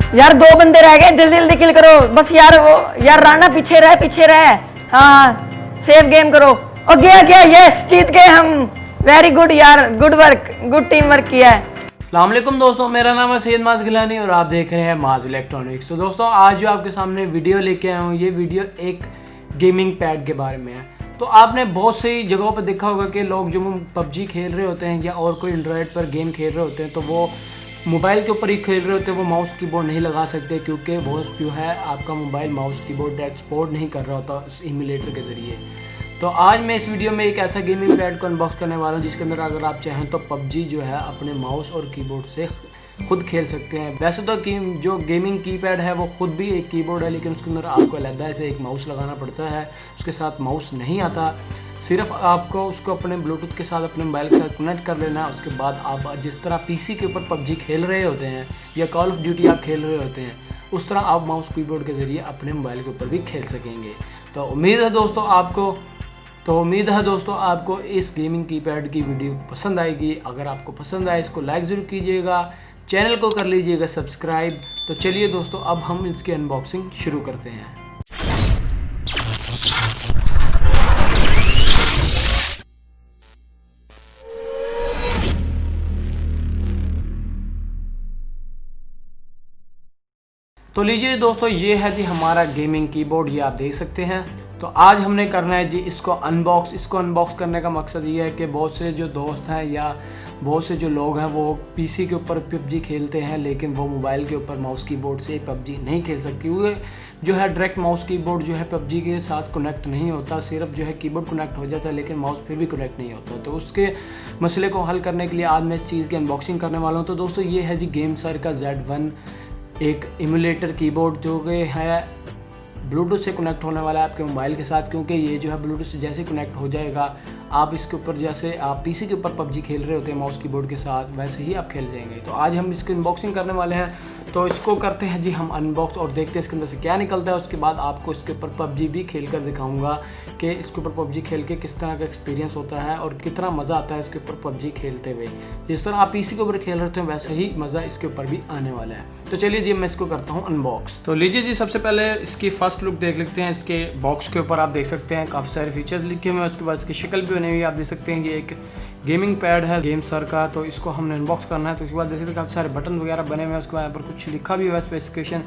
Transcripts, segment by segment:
यार 2 बंदे रह गए, जल्दी जल्दी किल करो बस यार। वो यार राणा पीछे रह। हाँ सेव गेम करो। और गया गया, यस जीत गए हम। वेरी गुड यार, good work, good team work किया है। अस्सलाम वालेकुम दोस्तों, मेरा नाम है सैयद माज गिलानी और आप देख रहे हैं माज इलेक्ट्रॉनिक्स। तो दोस्तों आज जो आपके सामने वीडियो लेके आया हूँ, ये वीडियो एक गेमिंग पैड के बारे में है। तो आपने बहुत सी जगहों पर देखा होगा कि लोग जो पबजी खेल रहे होते हैं या और कोई एंड्रॉयड पर गेम खेल रहे होते हैं तो वो मोबाइल के ऊपर ही खेल रहे होते हैं, वो माउस कीबोर्ड नहीं लगा सकते क्योंकि वो जो है आपका mobile mouse keyboard direct support नहीं कर रहा होता उस इम्यूलेटर के ज़रिए। तो आज मैं इस वीडियो में एक ऐसा गेमिंग पैड को अनबॉक्स करने वाला हूँ जिसके अंदर अगर आप चाहें तो पबजी जो है अपने माउस और कीबोर्ड से खुद खेल सकते हैं। वैसे तो जो गेमिंग कीपैड है वो खुद भी एक कीबोर्ड है, लेकिन उसके अंदर आपको अलग से एक माउस लगाना पड़ता है। उसके साथ माउस नहीं आता, सिर्फ आपको उसको अपने ब्लूटूथ के साथ अपने मोबाइल के साथ कनेक्ट कर लेना है। उसके बाद आप जिस तरह पीसी के ऊपर पबजी खेल रहे होते हैं या कॉल ऑफ ड्यूटी आप खेल रहे होते हैं, उस तरह आप माउस कीबोर्ड के ज़रिए अपने मोबाइल के ऊपर भी खेल सकेंगे। तो उम्मीद है दोस्तों आपको इस गेमिंग कीपैड की वीडियो पसंद आएगी। अगर आपको पसंद आए इसको लाइक ज़रूर कीजिएगा, चैनल को कर लीजिएगा सब्सक्राइब। तो चलिए दोस्तों अब हम इसकी अनबॉक्सिंग शुरू करते हैं। तो लीजिए दोस्तों, ये है जी हमारा गेमिंग कीबोर्ड, ये आप देख सकते हैं। तो आज हमने करना है जी इसको अनबॉक्स करने का मकसद ये है कि बहुत से जो दोस्त हैं या बहुत से जो लोग हैं वो पीसी के ऊपर पबजी खेलते हैं, लेकिन वो मोबाइल के ऊपर माउस कीबोर्ड से पबजी नहीं खेल सकती। वो जो है डायरेक्ट माउस कीबोर्ड जो है पबजी के साथ कनेक्ट नहीं होता, सिर्फ जो है कीबोर्ड कनेक्ट हो जाता है लेकिन माउस फिर भी कनेक्ट नहीं होता। तो उसके मसले को हल करने के लिए आज मैं इस चीज़ की अनबॉक्सिंग करने वाला हूँ। तो दोस्तों ये है जी गेमसर का Z1 एक इम्यूलेटर कीबोर्ड जो कि है ब्लूटूथ से कनेक्ट होने वाला है आपके मोबाइल के साथ, क्योंकि ये जो है ब्लूटूथ से जैसे कनेक्ट हो जाएगा आप इसके ऊपर जैसे आप पीसी के ऊपर पबजी खेल रहे होते हैं माउस कीबोर्ड के साथ, वैसे ही आप खेल जाएंगे। तो आज हम इसकी अनबॉक्सिंग करने वाले हैं। तो इसको करते हैं जी हम अनबॉक्स और देखते हैं इसके अंदर से क्या निकलता है। उसके बाद आपको इसके ऊपर पबजी भी खेल कर दिखाऊंगा कि इसके ऊपर पबजी खेल के किस तरह का एक्सपीरियंस होता है और कितना मज़ा आता है इसके ऊपर पबजी खेलते हुए। जिस तरह आप पीसी के ऊपर खेल रहे थे वैसे ही मज़ा इसके ऊपर भी आने वाला है। तो चलिए जी मैं इसको करता हूँ अनबॉक्स। तो लीजिए जी सबसे पहले इसकी फर्स्ट लुक देख लेते हैं। इसके बॉक्स के ऊपर आप देख सकते हैं काफ़ी सारे फीचर्स लिखे हुए हैं। उसके बाद इसकी शक्ल भी बनी हुई है, आप देख सकते हैं ये एक गेमिंग पैड है गेमसर का। तो इसको हमने अनबॉक्स करना है। तो उसके बाद देख सकते हैं काफ़ी सारे बटन वगैरह बने हुए हैं। उसके बाद यहाँ पर कुछ लिखा भी हुआ है स्पेसिफिकेशन,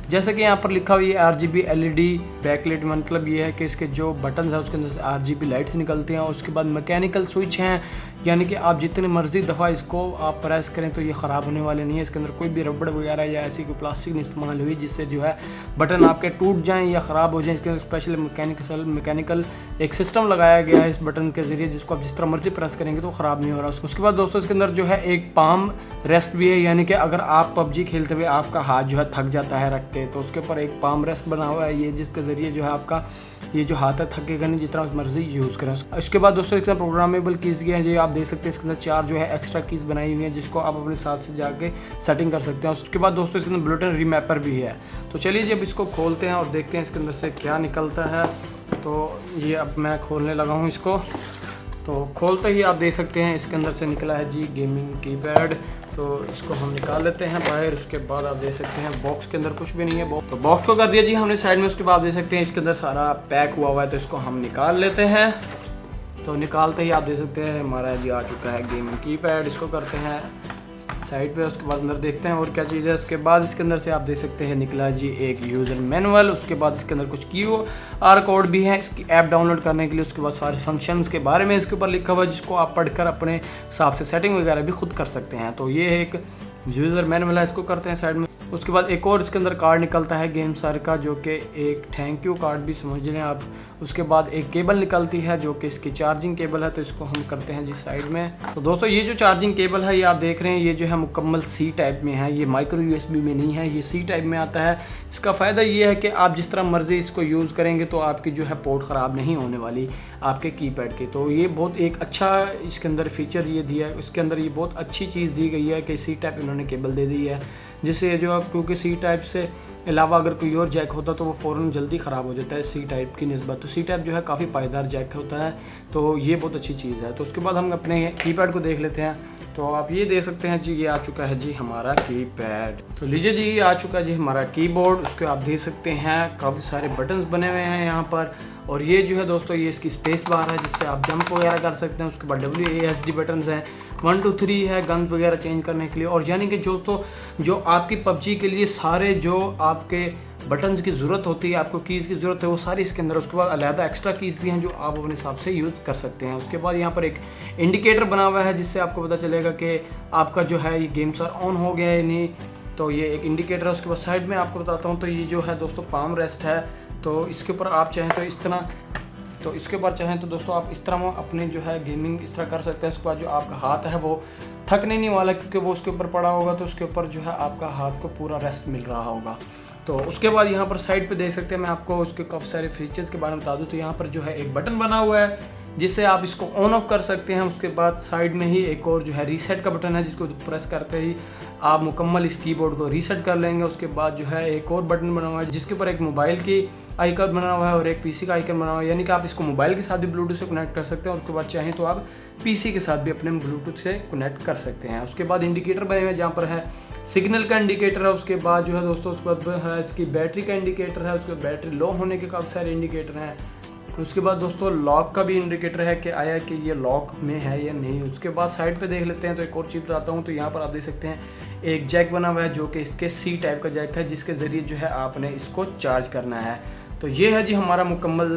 जैसे कि यहाँ पर लिखा हुआ है RGB LED बैकलाइट। मतलब ये है कि इसके जो बटन है उसके अंदर से RGB लाइट्स निकलती हैं। उसके बाद मैकेनिकल स्विच हैं, यानी कि आप जितनी मर्जी दफ़ा इसको आप प्रेस करें तो ये ख़राब होने वाले नहीं है। इसके अंदर कोई भी रबड़ वगैरह या ऐसी कोई प्लास्टिक नहीं इस्तेमाल हुई जिससे जो है बटन आपके टूट जाएँ या ख़राब हो जाएँ। इसके अंदर स्पेशल मैकेनिकल एक सिस्टम लगाया गया है इस बटन के ज़रिए, जिसको आप जिस तरह मर्जी प्रेस करेंगे तो ख़राब नहीं हो रहा। उसके बाद दोस्तों इसके अंदर जो है एक पाम रेस्ट भी है, यानी कि अगर आप पबजी खेलते हुए आपका हाथ जो है थक जाता है रख के, तो उसके ऊपर एक पाम रेस्ट बना हुआ है ये, जिसके ज़रिए जो है आपका ये जो हाथ है थकेगा नहीं, जितना मर्जी यूज़ करें। इसके बाद दोस्तों इसके प्रोग्रामेबल कीज़ भी हैं, ये आप देख सकते हैं। इसके अंदर 4 जो है एक्स्ट्रा कीज़ बनाई हुई हैं जिसको आप अपने साथ से जाके सेटिंग कर सकते हैं। उसके बाद दोस्तों इसके अंदर ब्लूटूथ रीमैपर भी है। तो चलिए जब इसको खोलते हैं और देखते हैं इसके अंदर से क्या निकलता है। तो ये अब मैं खोलने लगा हूँ इसको। तो खोलते ही आप देख सकते हैं इसके अंदर से निकला है जी गेमिंग कीपैड। तो इसको हम निकाल लेते हैं बाहर। उसके बाद आप देख सकते हैं बॉक्स के अंदर कुछ भी नहीं है। तो बॉक्स को कर दिया जी हमने साइड में। उसके बाद देख सकते हैं इसके अंदर सारा पैक हुआ है, तो इसको हम निकाल लेते हैं। तो निकालते ही आप देख सकते हैं हमारा जी आ चुका है गेमिंग कीपैड। इसको करते हैं साइड पे। उसके बाद अंदर देखते हैं और क्या चीज़ है। उसके बाद इसके अंदर से आप देख सकते हैं निकला जी एक यूज़र मैनुअल। उसके बाद इसके अंदर कुछ QR कोड भी है इसकी ऐप डाउनलोड करने के लिए। उसके बाद सारे फंक्शंस के बारे में इसके ऊपर लिखा हुआ है जिसको आप पढ़कर अपने हिसाब से सेटिंग वगैरह भी खुद कर सकते हैं। तो ये एक यूज़र मैनुअल है, इसको करते हैं साइड में। उसके बाद एक और इसके अंदर कार्ड निकलता है गेमसर का, जो कि एक थैंक यू कार्ड भी समझ लें आप। उसके बाद एक केबल निकलती है जो कि इसकी चार्जिंग केबल है, तो इसको हम करते हैं जी साइड में। तो दोस्तों ये जो चार्जिंग केबल है ये आप देख रहे हैं, ये जो है मुकम्मल C टाइप में है, ये माइक्रो USB में नहीं है, ये C टाइप में आता है। इसका फ़ायदा ये है कि आप जिस तरह मर्ज़ी इसको यूज़ करेंगे तो आपकी जो है पोर्ट ख़राब नहीं होने वाली आपके कीपैड के। तो ये बहुत एक अच्छा इसके अंदर फीचर ये दिया है। इसके अंदर ये बहुत अच्छी चीज़ दी गई है कि C टाइप इन्होंने केबल दे दी है, जिससे जो आप क्योंकि C टाइप से अलावा अगर कोई और जैक होता तो वो फ़ौरन जल्दी ख़राब हो जाता है C टाइप की निस्बत। तो C टाइप जो है काफ़ी पायदार जैक होता है, तो ये बहुत अच्छी चीज़ है। तो उसके बाद हम अपने कीपैड को देख लेते हैं। तो आप ये देख सकते हैं जी, ये आ चुका है जी हमारा कीपैड। तो लीजिए जी, ये आ चुका है जी हमारा कीबोर्ड। उसके आप देख सकते हैं काफ़ी सारे बटन्स बने हुए हैं यहाँ पर। और ये जो है दोस्तों, ये इसकी स्पेस बार है जिससे आप जंप वगैरह कर सकते हैं। उसके बाद WASD बटन्स हैं, 1 2 3 है गन वगैरह चेंज करने के लिए। और यानी कि दोस्तों, जो आपकी PUBG के लिए सारे जो आपके बटन्स की ज़रूरत होती है, आपको कीज़ की ज़रूरत है, वो सारी इसके अंदर। उसके बाद अलहदा एक्स्ट्रा कीज़ भी हैं जो आप अपने हिसाब से यूज़ कर सकते हैं। उसके बाद यहाँ पर एक इंडिकेटर बना हुआ है जिससे आपको पता चलेगा कि आपका जो है ये गेम सर ऑन हो गया है या नहीं। तो ये एक इंडिकेटर है। उसके बाद साइड में आपको बताता हूँ, तो ये जो है दोस्तों पाम रेस्ट है। तो इसके ऊपर आप चाहें तो इस तरह, तो इसके ऊपर चाहें तो दोस्तों आप इस तरह अपने जो है गेमिंग इस तरह कर सकते हैं। उसके बाद जो आपका हाथ है वो थकने नहीं वाला, क्योंकि वो उसके ऊपर पड़ा होगा, तो उसके ऊपर जो है आपका हाथ को पूरा रेस्ट मिल रहा होगा। तो उसके बाद यहाँ पर साइड पे देख सकते हैं, मैं आपको उसके काफ़ी सारे फीचर्स के बारे में बता दूँ। तो यहाँ पर जो है एक बटन बना हुआ है जिससे आप इसको ऑन ऑफ कर सकते हैं। उसके बाद साइड में ही एक और जो है रीसेट का बटन है, जिसको प्रेस करते ही आप मुकम्मल इस कीबोर्ड को रीसेट कर लेंगे। उसके बाद जो है एक और बटन बना हुआ है जिसके ऊपर एक मोबाइल की आइकन बना हुआ है और एक PC का आइकन बना हुआ है, यानी कि आप इसको मोबाइल के साथ भी ब्लूटूथ से कनेक्ट कर सकते हैं। उसके बाद चाहें तो आप PC के साथ भी अपने ब्लूटूथ से कनेक्ट कर सकते हैं। उसके बाद इंडिकेटर बने हुए हैं जहाँ पर है सिग्नल का इंडिकेटर है। उसके बाद जो है दोस्तों, उसके बाद है इसकी बैटरी का इंडिकेटर है। उसके बाद बैटरी लो होने के काफ़ी सारे इंडिकेटर हैं। उसके बाद दोस्तों लॉक का भी इंडिकेटर है कि आया कि ये लॉक में है या नहीं। उसके बाद साइड पे देख लेते हैं, तो एक और चीज़ बताता हूँ। तो यहाँ पर आप देख सकते हैं एक जैक बना हुआ है जो कि इसके C टाइप का जैक है, जिसके ज़रिए जो है आपने इसको चार्ज करना है। तो ये है जी हमारा मुकम्मल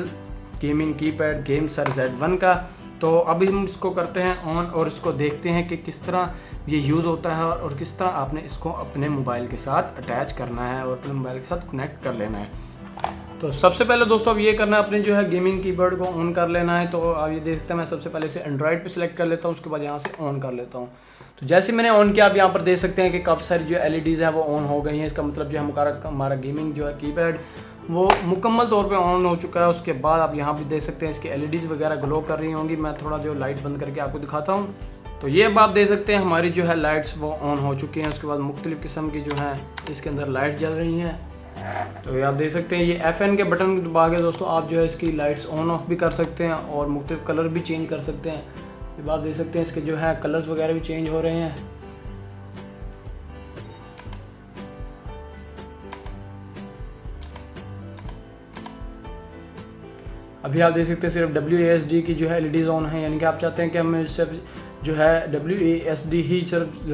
गेमिंग कीपैड गेमसर Z1 का। तो अभी हम इसको करते हैं ऑन और इसको देखते हैं कि किस तरह ये यूज़ होता है और किस तरह आपने इसको अपने मोबाइल के साथ अटैच करना है और अपने मोबाइल के साथ कनेक्ट कर लेना है। तो सबसे पहले दोस्तों अब ये करना है, अपने जो है गेमिंग कीबोर्ड को ऑन कर लेना है। तो आप ये देख सकते हैं, मैं सबसे पहले से एंड्रॉइड पे सिलेक्ट कर लेता हूँ, उसके बाद यहाँ से ऑन कर लेता हूँ। तो जैसे मैंने ऑन किया, आप यहाँ पर देख सकते हैं कि काफ़ी सारी जो LEDs हैं वो ऑन हो गई हैं। इसका मतलब जो है हमारा गेमिंग जो है कीपैड वो मुकम्मल तौर पे ऑन हो चुका है। उसके बाद आप यहाँ भी देख सकते हैं इसकी LEDs वगैरह ग्लो कर रही होंगी। मैं थोड़ा जो लाइट बंद करके आपको दिखाता हूँ। तो ये अब आप देख सकते हैं हमारी जो है लाइट्स वो ऑन हो चुकी हैं। उसके बाद मुख्तलिफ़ किस्म की जो है इसके अंदर लाइट जल रही हैं। तो ये आप देख सकते हैं, ये FN के बटन दबा के दोस्तों आप जो है इसकी लाइट्स ऑन ऑफ भी कर सकते हैं और मुख्तलिफ कलर भी चेंज कर सकते हैं। ये बात देख सकते हैं, इसके जो है कलर्स वगैरह भी चेंज हो रहे हैं। अभी आप देख सकते हैं सिर्फ WASD की जो है LEDs ऑन है, यानी कि आप चाहते हैं कि हमें सिर्फ जो है WASD ही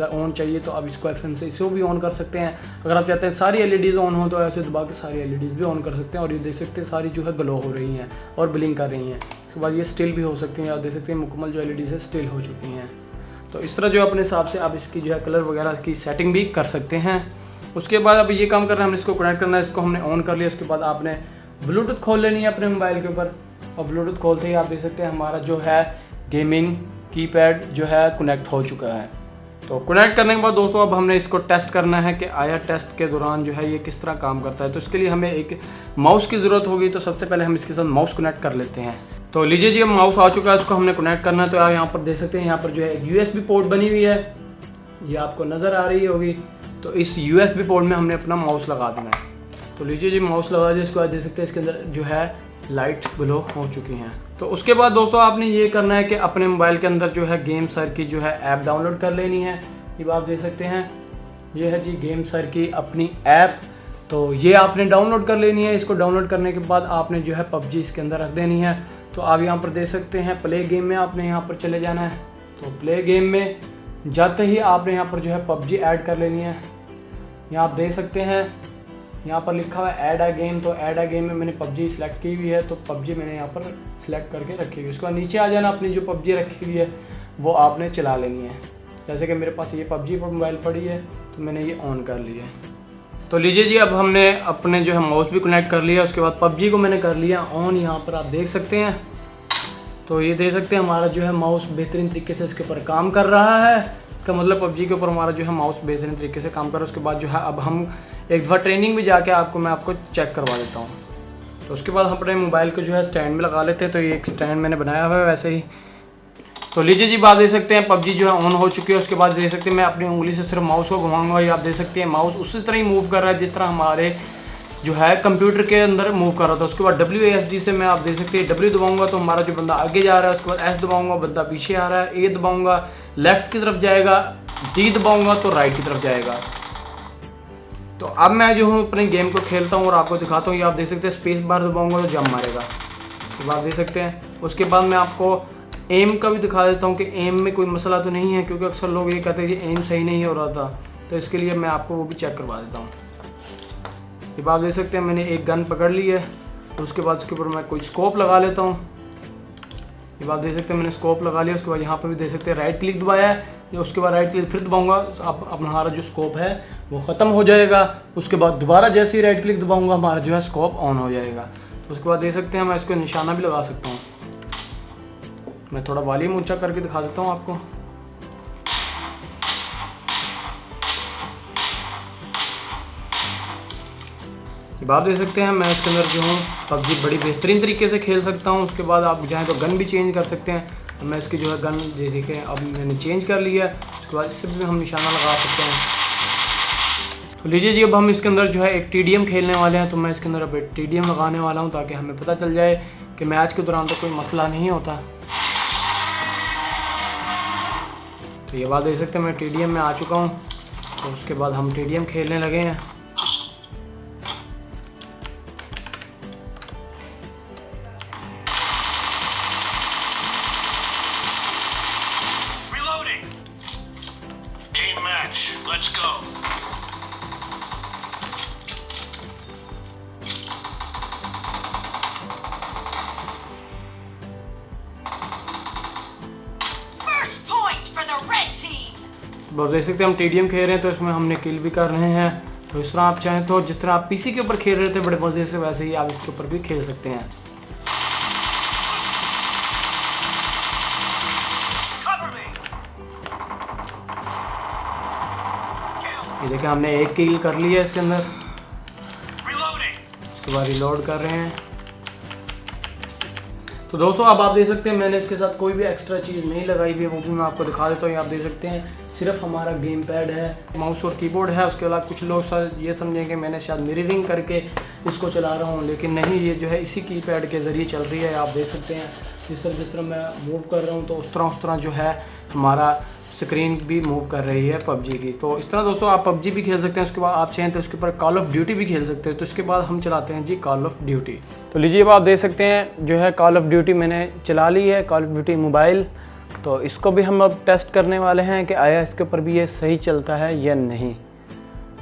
ऑन चाहिए, तो आप इसको FN से इसको भी ऑन कर सकते हैं। अगर आप चाहते हैं सारी LEDs ऑन हो तो ऐसे दबा के सारी LEDs भी ऑन कर सकते हैं। और ये देख सकते हैं सारी जो है ग्लो हो रही हैं और ब्लिंक कर रही हैं। उसके बाद ये स्टिल भी हो सकती हैं। आप देख सकते हैं मुकम्मल जो LEDs है स्टिल हो चुकी हैं। तो इस तरह जो अपने हिसाब से आप इसकी जो है कलर वगैरह की सेटिंग भी कर सकते हैं। उसके बाद अब ये काम करना है, हमने इसको कनेक्ट करना है। इसको हमने ऑन कर लिया। उसके बाद आपने ब्लूटूथ खोल लेनी है अपने मोबाइल के ऊपर, और ब्लूटूथ खोलते ही आप देख सकते हैं हमारा जो है गेमिंग कीपैड जो है कनेक्ट हो चुका है। तो कनेक्ट करने के बाद दोस्तों अब हमने इसको टेस्ट करना है कि आया टेस्ट के दौरान जो है ये किस तरह काम करता है। तो इसके लिए हमें एक माउस की ज़रूरत होगी। तो सबसे पहले हम इसके साथ माउस कनेक्ट कर लेते हैं। तो लीजिए जी, माउस आ चुका है, इसको हमने कनेक्ट करना है। तो आप यहाँ पर देख सकते हैं, यहाँ पर जो है एक USB पोर्ट बनी हुई है, ये आपको नज़र आ रही होगी। तो इस USB पोर्ट में हमने अपना माउस लगा देना है। तो लीजिए जी, माउस लगा दिया। इसके बाद देख सकते हैं इसके अंदर जो है लाइट ग्लो हो चुकी हैं। तो उसके बाद दोस्तों आपने ये करना है कि अपने मोबाइल के अंदर जो है गेम सर की जो है ऐप डाउनलोड कर लेनी है। ये आप देख सकते हैं, ये है जी गेम सर की अपनी ऐप। तो ये आपने डाउनलोड कर लेनी है। इसको डाउनलोड करने के बाद आपने जो है PUBG इसके अंदर रख देनी है। तो आप यहाँ पर देख सकते हैं प्ले गेम में आपने यहाँ पर चले जाना है। तो प्ले गेम में जाते ही आपने यहाँ पर जो है PUBG ऐड कर लेनी है। यहाँ आप देख सकते हैं यहाँ पर लिखा हुआ है ऐड अ गेम। तो ऐड अ गेम में मैंने PUBG सिलेक्ट की हुई है, तो PUBG मैंने यहाँ पर सिलेक्ट करके रखी हुई है। उसके बाद नीचे आ जाना, अपनी जो PUBG रखी हुई है वो आपने चला लेनी है। जैसे कि मेरे पास ये PUBG पर मोबाइल पड़ी है, तो मैंने ये ऑन कर लिया है। तो लीजिए जी, अब हमने अपने जो है माउस भी कनेक्ट कर लिया। उसके बाद PUBG को मैंने कर लिया ऑन। यहाँ पर आप देख सकते हैं, तो ये देख सकते हैं हमारा जो है माउस बेहतरीन तरीके से इसके ऊपर काम कर रहा है। इसका मतलब PUBG के ऊपर हमारा जो है माउस बेहतरीन तरीके से काम कर रहा है। उसके बाद जो है अब हम एक दफ़ा ट्रेनिंग में जाके मैं आपको चेक करवा देता हूँ। तो उसके बाद हम अपने मोबाइल को जो है स्टैंड में लगा लेते हैं। तो ये एक स्टैंड मैंने बनाया हुआ है वैसे ही। तो लीजिए जी, बात देख सकते हैं PUBG जो है ऑन हो चुकी है। उसके बाद देख सकते हैं मैं अपनी उंगली से सिर्फ माउस को घुमाऊंगा। ये आप देख सकते हैं माउस उसी तरह ही मूव कर रहा है जिस तरह हमारे जो है कंप्यूटर के अंदर मूव कर रहा था। उसके बाद WASD से मैं आप देख सकते हैं W दबाऊंगा तो हमारा जो बंदा आगे जा रहा है। उसके बाद S दबाऊंगा, बंदा पीछे आ रहा है। A दबाऊंगा, लेफ्ट की तरफ जाएगा, डी दबाऊंगा तो राइट की तरफ जाएगा। तो अब मैं जो हूँ अपने गेम को खेलता हूँ और आपको दिखाता हूँ। ये आप देख सकते हैं स्पेस बार दबाऊंगा तो जंप मारेगा, ये आप देख सकते हैं। उसके बाद मैं आपको एम का भी दिखा देता हूँ कि एम में कोई मसला तो नहीं है, क्योंकि अक्सर लोग ये कहते हैं कि एम सही नहीं हो रहा था, तो इसके लिए मैं आपको वो भी चेक करवा देता हूँ। ये आप देख सकते हैं मैंने एक गन पकड़ ली है, तो उसके बाद उसके ऊपर मैं कोई स्कोप लगा लेता हूँ। ये आप देख सकते हैं मैंने स्कोप लगा लिया। उसके बाद यहाँ पर भी देख सकते हैं राइट क्लिक दबाया है, उसके बाद राइट क्लिक फिर दबाऊंगा, अब हमारा जो स्कोप है वो ख़त्म हो जाएगा। उसके बाद दोबारा जैसे ही राइट क्लिक दबाऊंगा हमारा जो है स्कोप ऑन हो जाएगा। उसके बाद देख सकते हैं मैं इसको निशाना भी लगा सकता हूँ। मैं थोड़ा वॉल्यूम ऊंचा करके दिखा देता हूँ आपको। ये आप देख सकते हैं मैं इसके अंदर जो हूँ पबजी बड़ी बेहतरीन तरीके से खेल सकता हूँ। उसके बाद आप चाहें तो गन भी चेंज कर सकते हैं। तो मैं इसकी जो है गन ये देखें अब मैंने चेंज कर लिया है। उसके बाद इससे भी हम निशाना लगा सकते हैं। तो लीजिए जी, अब हम इसके अंदर जो है एक TDM खेलने वाले हैं। तो मैं इसके अंदर अब एक TDM लगाने वाला हूँ ताकि हमें पता चल जाए कि मैच के दौरान तो कोई मसला नहीं होता। तो ये बात देख सकते हैं मैं TDM में आ चुका हूँ। तो उसके बाद हम TDM खेलने लगे हैं। Let's go. First point for the red team. तो देख सकते हैं हम TDM खेल रहे हैं, तो इसमें हमने किल भी कर रहे हैं। तो इस तरह आप चाहें तो जिस तरह आप PC के ऊपर खेल रहे थे बड़े मज़े से, वैसे ही आप इसके ऊपर भी खेल सकते हैं। ये देखिए हमने एक किल कर लिया है इसके अंदर। उसके बाद रिलोड कर रहे हैं। तो दोस्तों अब आप देख सकते हैं मैंने इसके साथ कोई भी एक्स्ट्रा चीज़ नहीं लगाई हुई है, वो भी मैं आपको दिखा देता हूँ। आप देख सकते हैं सिर्फ हमारा गेम पैड है, माउस और कीबोर्ड है। उसके अलावा कुछ लोग शायद ये समझेंगे मैंने शायद मिररिंग करके इसको चला रहा हूँ, लेकिन नहीं, ये जो है इसी की पैड के ज़रिए चल रही है। आप देख सकते हैं जिस तरह मैं मूव कर रहा हूँ तो उस तरह जो है हमारा स्क्रीन भी मूव कर रही है पबजी की। तो इस तरह दोस्तों आप पबजी भी खेल सकते हैं। उसके बाद आप चाहें तो उसके ऊपर कॉल ऑफ ड्यूटी भी खेल सकते हैं। तो इसके बाद हम चलाते हैं जी कॉल ऑफ ड्यूटी। तो लीजिए अब आप देख सकते हैं जो है कॉल ऑफ ड्यूटी मैंने चला ली है, कॉल ऑफ ड्यूटी मोबाइल। तो इसको भी हम अब टेस्ट करने वाले हैं कि आया इसके ऊपर भी ये सही चलता है या नहीं।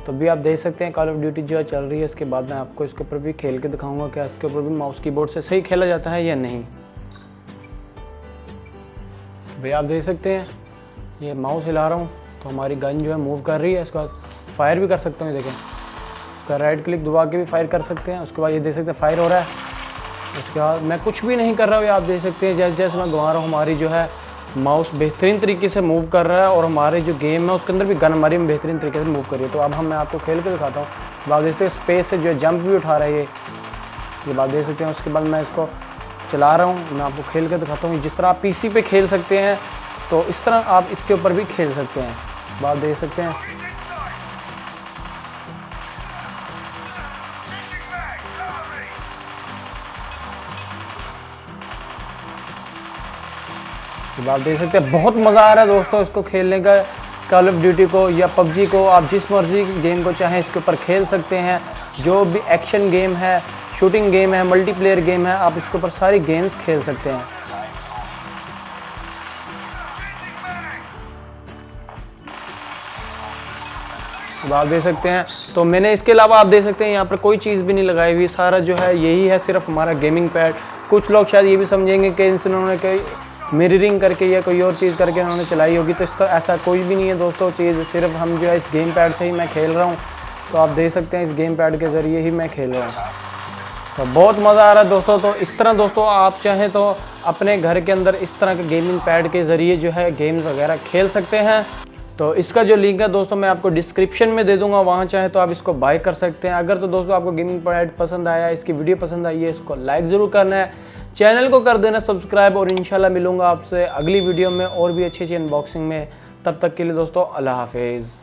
तो भी आप देख सकते हैं कॉल ऑफ ड्यूटी जो है चल रही है। इसके बाद मैं आपको इसके ऊपर भी खेल के दिखाऊँगा कि इसके ऊपर भी माउस कीबोर्ड से सही खेला जाता है या नहीं। भाई आप देख सकते हैं ये माउस हिला रहा हूँ तो हमारी गन जो है मूव कर रही है। उसके बाद फायर भी कर सकते हैं, देखें उसका राइट क्लिक दबा के भी फायर कर सकते हैं। उसके बाद ये देख सकते हैं फायर हो रहा है। उसके बाद मैं कुछ भी नहीं कर रहा हूँ, ये आप देख सकते हैं जैसे जैसे मैं घुमा रहा हूँ हमारी जो है माउस बेहतरीन तरीके से मूव कर रहा है और हमारे जो गेम है उसके अंदर भी गन हमारी बेहतरीन तरीके से मूव कर रही है। तो अब मैं आपको खेल के दिखाता हूँ। आप देख सकते हैं स्पेस से जो जंप भी उठा रहा है ये बात देख सकते हैं। उसके बाद मैं इसको चला रहा हूँ, मैं आपको खेल के दिखाता हूँ। जिस तरह आप PC पे खेल सकते हैं तो इस तरह आप इसके ऊपर भी खेल सकते हैं। बात देख सकते हैं। बात देख सकते हैं बहुत मज़ा आ रहा है दोस्तों इसको खेलने का। कॉल ऑफ ड्यूटी को या पबजी को आप जिस मर्जी गेम को चाहें इसके ऊपर खेल सकते हैं। जो भी एक्शन गेम है, शूटिंग गेम है, मल्टीप्लेयर गेम है, आप इसके ऊपर सारी गेम्स खेल सकते हैं। आप देख सकते हैं तो मैंने इसके अलावा आप देख सकते हैं यहाँ पर कोई चीज़ भी नहीं लगाई हुई, सारा जो है यही है सिर्फ हमारा गेमिंग पैड। कुछ लोग शायद ये भी समझेंगे कि इन्होंने कोई मिररिंग करके या कोई और चीज़ करके उन्होंने चलाई होगी, तो इस तरह ऐसा कोई भी नहीं है दोस्तों चीज़। सिर्फ हम जो है इस गेम पैड से ही मैं खेल रहा हूँ। तो आप देख सकते हैं इस गेम पैड के ज़रिए ही मैं खेल रहा हूँ। तो बहुत मज़ा आ रहा है दोस्तों। तो इस तरह दोस्तों आप चाहें तो अपने घर के अंदर इस तरह के गेमिंग पैड के ज़रिए जो है गेम्स वगैरह खेल सकते हैं। तो इसका जो लिंक है दोस्तों मैं आपको डिस्क्रिप्शन में दे दूंगा, वहाँ चाहे तो आप इसको बाय कर सकते हैं। अगर तो दोस्तों आपको गेमिंग पैड पसंद आया, इसकी वीडियो पसंद आई है, इसको लाइक ज़रूर करना है, चैनल को कर देना सब्सक्राइब, और इंशाल्लाह मिलूंगा आपसे अगली वीडियो में और भी अच्छी अनबॉक्सिंग में। तब तक के लिए दोस्तों अल्लाह हाफिज़।